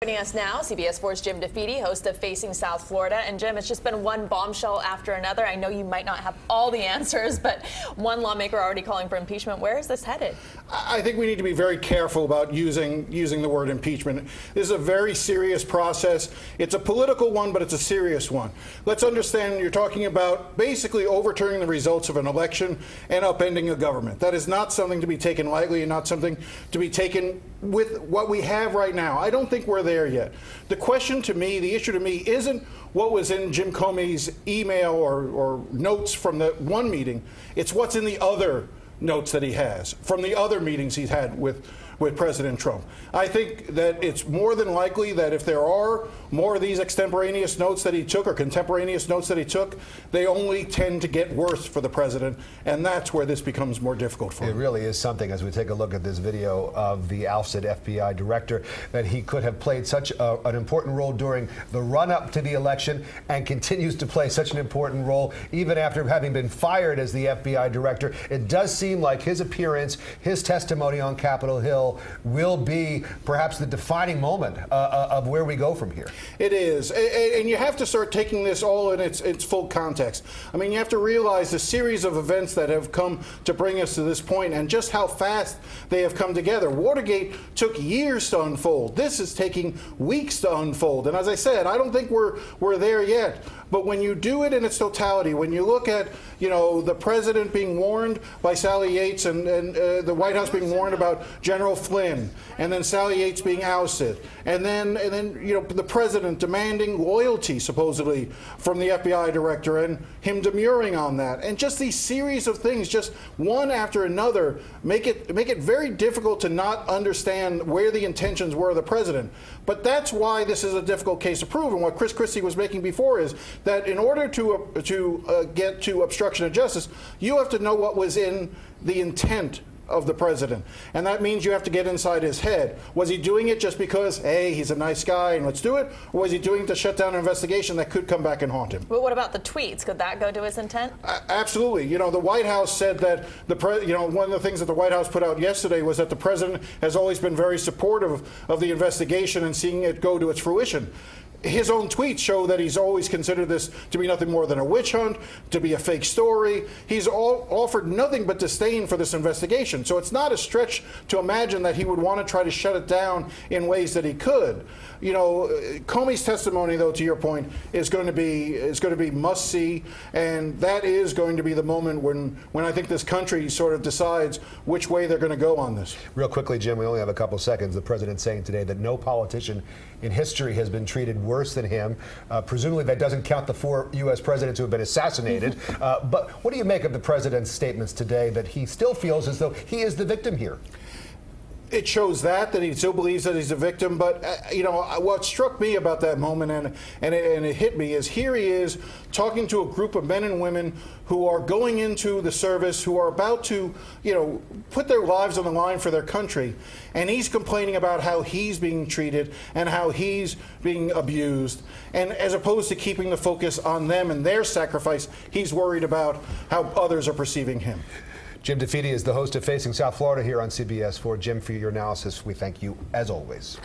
Joining us now, CBS 4's Jim DeFede, host of Facing South Florida. And Jim, it's just been one bombshell after another. I know you might not have all the answers, but one lawmaker already calling for impeachment. Where is this headed? I think we need to be very careful about using the word impeachment. This is a very serious process. It's a political one, but it's a serious one. Let's understand you're talking about basically overturning the results of an election and upending a government. That is not something to be taken lightly and not something to be taken with what we have right now. I don't think we're there yet. The question to me, the issue to me, isn't what was in Jim Comey's email or notes from the one meeting. It's what's in the other notes that he has from the other meetings he's had with President Trump. I think that it's more than likely that if there are more of these extemporaneous notes that he took or contemporaneous notes that he took, they only tend to get worse for the president, and that's where this becomes more difficult for him. It really is something, as we take a look at this video of the ousted FBI director, that he could have played such an important role during the run-up to the election and continues to play such an important role even after having been fired as the FBI director. It does seem like his appearance, his testimony on Capitol Hill will be perhaps the defining moment of where we go from here. It is, and you have to start taking this all in its full context. I mean, you have to realize the series of events that have come to bring us to this point and just how fast they have come together. Watergate took years to unfold. This is taking weeks to unfold, and as I said, I don't think we're there yet. But when you do it in its totality, when you look at, you know, the president being warned by Sally Yates and the White House being warned about General Flynn, and then Sally Yates being ousted, and then you know, the president demanding loyalty supposedly from the FBI director and him demurring on that, and just these series of things, just one after another, make it very difficult to not understand where the intentions were of the president. But that's why this is a difficult case to prove, and what Chris Christie was making before is that in order to get to obstruction of justice, you have to know what was in the intent of the president. And that means you have to get inside his head. Was he doing it just because, hey, he's a nice guy and let's do it? Or was he doing it to shut down an investigation that could come back and haunt him? But what about the tweets? Could that go to his intent? Absolutely. You know, the White House said that one of the things that the White House put out yesterday was that the president has always been very supportive of the investigation and seeing it go to its fruition. His own tweets show that he's always considered this to be nothing more than a witch hunt, to be a fake story. He's offered nothing but disdain for this investigation. So it's not a stretch to imagine that he would want to try to shut it down in ways that he could. You know, Comey's testimony, though, to your point, is going to be must see, and that is going to be the moment when I think this country sort of decides which way they're going to go on this. Real quickly, Jim, we only have a couple seconds. The president saying today that no politician in history has been treated worse than him. Presumably that doesn't count the 4 U.S. presidents who have been assassinated. But what do you make of the president's statements today that he still feels as though he is the victim here? It shows that he still believes that he's a victim, but you know, what struck me about that moment and it hit me is here he is talking to a group of men and women who are going into the service, who are about to, you know, put their lives on the line for their country, and he's complaining about how he's being treated and how he's being abused, and as opposed to keeping the focus on them and their sacrifice, he's worried about how others are perceiving him. Jim DeFede is the host of Facing South Florida here on CBS 4. Jim, for your analysis, we thank you as always.